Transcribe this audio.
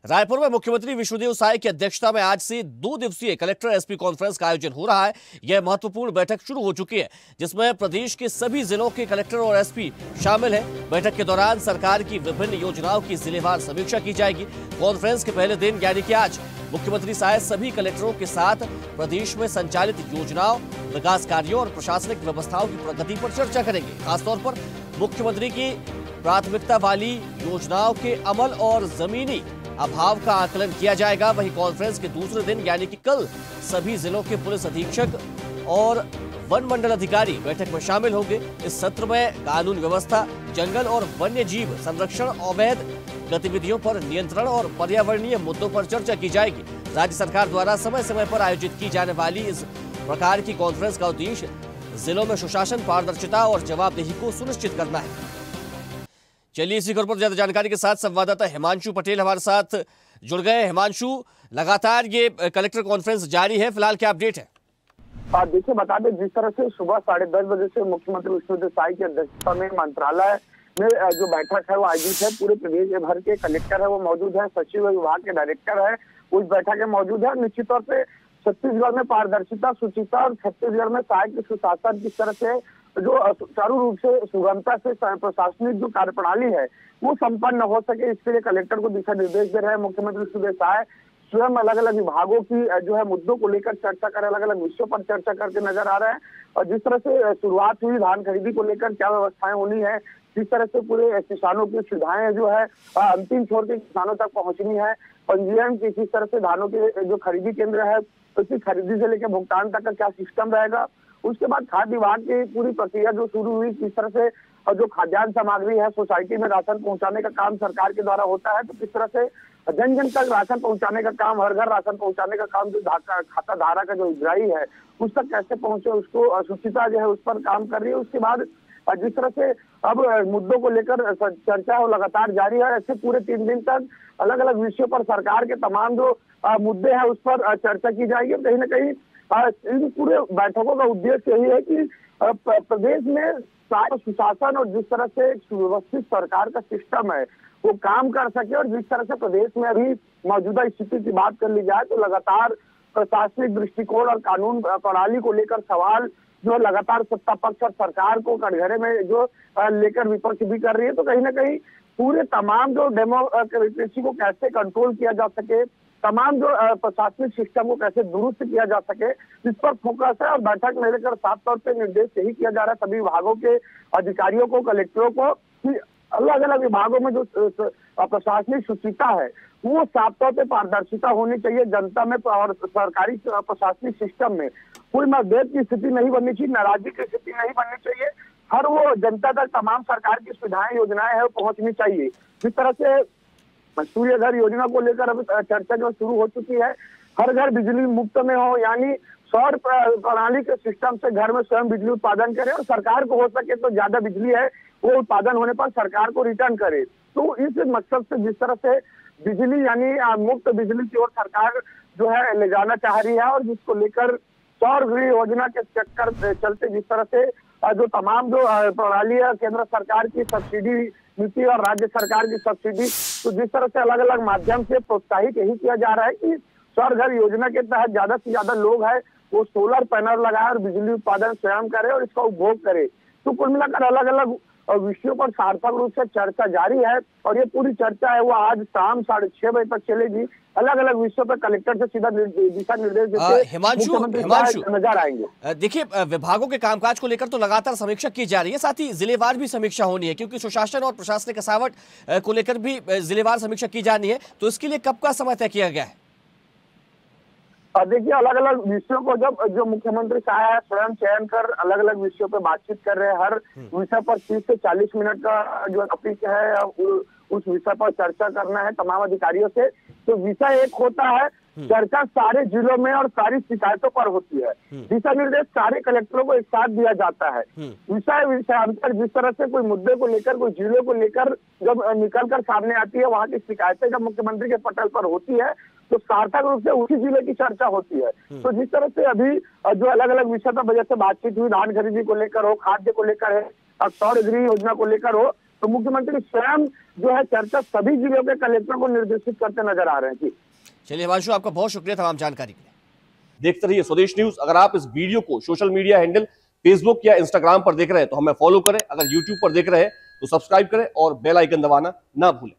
रायपुर में मुख्यमंत्री विष्णुदेव साय की अध्यक्षता में आज से 2 दिवसीय कलेक्टर एसपी कॉन्फ्रेंस का आयोजन हो रहा है। यह महत्वपूर्ण बैठक शुरू हो चुकी है, जिसमें प्रदेश के सभी जिलों के कलेक्टर और एसपी शामिल हैं। बैठक के दौरान सरकार की विभिन्न योजनाओं की जिलेवार समीक्षा की जाएगी। कॉन्फ्रेंस के पहले दिन यानी कि आज मुख्यमंत्री साय सभी कलेक्टरों के साथ प्रदेश में संचालित योजनाओं, विकास कार्यों और प्रशासनिक व्यवस्थाओं की प्रगति पर चर्चा करेंगे। खासतौर पर मुख्यमंत्री की प्राथमिकता वाली योजनाओं के अमल और जमीनी अभाव का आकलन किया जाएगा। वहीं कॉन्फ्रेंस के दूसरे दिन यानी कि कल सभी जिलों के पुलिस अधीक्षक और वन मंडल अधिकारी बैठक में शामिल होंगे। इस सत्र में कानून व्यवस्था, जंगल और वन्य जीव संरक्षण, अवैध गतिविधियों पर नियंत्रण और पर्यावरणीय मुद्दों पर चर्चा की जाएगी। राज्य सरकार द्वारा समय समय पर आयोजित की जाने वाली इस प्रकार की कॉन्फ्रेंस का उद्देश्य जिलों में सुशासन, पारदर्शिता और जवाबदेही को सुनिश्चित करना है। चलिए इसी खबर पर ज्यादा जानकारी के साथ संवाददाता हिमांशु पटेल हमारे साथ जुड़ गए। हिमांशु, लगातार ये कलेक्टर कॉन्फ्रेंस जारी है, फिलहाल क्या अपडेट है? देखिए, बता दें जिस तरह से सुबह 10:30 बजे से मुख्यमंत्री विष्णुदेव साय की अध्यक्षता में मंत्रालय में जो बैठक है वो आयोजित है। पूरे प्रदेश भर के कलेक्टर है वो मौजूद है, सचिव विभाग के डायरेक्टर है उस बैठक में मौजूद है। निश्चित तौर पे छत्तीसगढ़ में पारदर्शिता, शुचिता और छत्तीसगढ़ में साय के सुशासन किस तरह से जो सुचारू रूप से सुगमता से प्रशासनिक जो कार्यप्रणाली है वो संपन्न हो सके, इसके लिए कलेक्टर को दिशा निर्देश दे रहे हैं मुख्यमंत्री विष्णुदेव साय। स्वयं अलग अलग विभागों की जो है मुद्दों को लेकर चर्चा कर, अलग अलग विषयों पर चर्चा करके नजर आ रहे हैं। और जिस तरह से शुरुआत हुई धान खरीदी को लेकर क्या व्यवस्थाएं होनी है, जिस तरह से पूरे किसानों की सुविधाएं जो है अंतिम छोर के किसानों तक पहुंचनी है, पंजीयन की किस तरह से धानों के जो खरीदी केंद्र है उसकी खरीदी से लेकर भुगतान तक का क्या सिस्टम रहेगा। उसके बाद खाद्य विभाग की पूरी प्रक्रिया जो शुरू हुई, किस तरह से जो खाद्यान्न सामग्री है सोसाइटी में राशन पहुंचाने का काम सरकार के द्वारा होता है, तो किस तरह से जन जन तक राशन पहुंचाने का काम, हर घर राशन पहुंचाने का काम, जो खाता धारा का जो इजराई है उस तक कैसे पहुंचे, उसको शुचिता जो है उस पर काम कर रही है। उसके बाद जिस तरह से अब मुद्दों को लेकर चर्चा वो लगातार जारी है। ऐसे पूरे 3 दिन तक अलग अलग विषयों पर सरकार के तमाम जो मुद्दे हैं उस पर चर्चा की जाएगी। कहीं ना कहीं इन पूरे बैठकों का उद्देश्य यही है कि प्रदेश में सुशासन और जिस तरह से सुव्यवस्थित सरकार का सिस्टम है वो काम कर सके। और जिस तरह से प्रदेश में अभी मौजूदा स्थिति की बात कर ली जाए तो लगातार प्रशासनिक दृष्टिकोण और कानून प्रणाली को लेकर सवाल जो लगातार सत्ता पक्ष और सरकार को कटघरे में जो लेकर विपक्ष भी कर रही है। तो कहीं ना कहीं पूरे तमाम जो डेमोक्रेसी को कैसे कंट्रोल किया जा सके, तमाम जो प्रशासनिक सिस्टम को कैसे दुरुस्त किया जा सके, इस पर फोकस है। और बैठक में लेकर साफ तौर पे निर्देश यही किया जा रहा है सभी विभागों के अधिकारियों को, कलेक्टरों को, कि अलग अलग विभागों में जो प्रशासनिक शुचिता है वो साफ तौर पे पारदर्शिता होनी चाहिए जनता में और सरकारी प्रशासनिक सिस्टम में कोई मतभेद की स्थिति नहीं बननी चाहिए, नाराजगी की स्थिति नहीं बननी चाहिए। हर वो जनता तक तमाम सरकार की सुविधाएं, योजनाएं है वो पहुंचनी चाहिए। जिस तरह से सूर्य घर योजना को लेकर अब चर्चा जो शुरू हो चुकी है, हर घर बिजली मुफ्त में हो, यानी सौर प्रणाली के सिस्टम से घर में स्वयं बिजली उत्पादन करे और सरकार को हो सके तो ज्यादा बिजली है वो उत्पादन होने पर सरकार को रिटर्न करे। तो इस मकसद से जिस तरह से बिजली यानी मुफ्त बिजली की ओर सरकार जो है ले जाना चाह रही है, और जिसको लेकर सौर गृह योजना के चक्कर चलते जिस तरह से जो तमाम जो प्रणाली है, केंद्र सरकार की सब्सिडी नीति और राज्य सरकार की सब्सिडी, तो जिस तरह से अलग अलग माध्यम से प्रोत्साहित यही किया जा रहा है कि सौर घर योजना के तहत ज्यादा से ज्यादा लोग हैं वो सोलर पैनल लगाए और बिजली उत्पादन स्वयं करे और इसका उपभोग करे। तो कुल मिलाकर अलग अलग विषयों पर सार्थक रूप से चर्चा जारी है और ये पूरी चर्चा है वो आज शाम 6:30 बजे तक चलेगी। अलग अलग विषयों पर कलेक्टर से सीधा दिशा निर्देश देते हिमांशु नजर आएंगे। देखिए, विभागों के कामकाज को लेकर तो लगातार समीक्षा की जा रही है, साथ ही जिलेवार भी समीक्षा होनी है, क्योंकि सुशासन और प्रशासनिक कसावट को लेकर भी जिलेवार समीक्षा की जानी है। तो इसके लिए कब का समय तय किया गया है? देखिए, अलग अलग विषयों को जब जो मुख्यमंत्री साहब स्वयं चयन कर अलग अलग विषयों पे बातचीत कर रहे हैं, हर विषय पर 30 से 40 मिनट का जो टॉपिक है उस विषय पर चर्चा करना है तमाम अधिकारियों से। तो विषय एक होता है, चर्चा सारे जिलों में और सारी शिकायतों पर होती है। दिशा निर्देश सारे कलेक्टरों को एक साथ दिया जाता है। विषयांतर जिस तरह से कोई मुद्दे को लेकर, कोई जिले को लेकर जब निकल कर सामने आती है, वहाँ की शिकायतें जब मुख्यमंत्री के पटल पर होती है तो सार्थक रूप से उसी जिले की चर्चा होती है। तो जिस तरह से अभी जो अलग अलग विषय पर वजह से बातचीत हुई, धान खरीदी को लेकर हो, खाद्य को लेकर है, सौर गृह योजना को लेकर हो, तो मुख्यमंत्री स्वयं जो है चर्चा सभी जिलों के कलेक्टर को निर्देशित करते नजर आ रहे हैं। जी चलिए हिमांशु, आपका बहुत शुक्रिया तमाम जानकारी के लिए। देखते रहिए स्वदेश न्यूज। अगर आप इस वीडियो को सोशल मीडिया हैंडल फेसबुक या इंस्टाग्राम पर देख रहे हैं तो हमें फॉलो करें, अगर यूट्यूब पर देख रहे हैं तो सब्सक्राइब करें और बेल आइकन दबाना ना भूलें।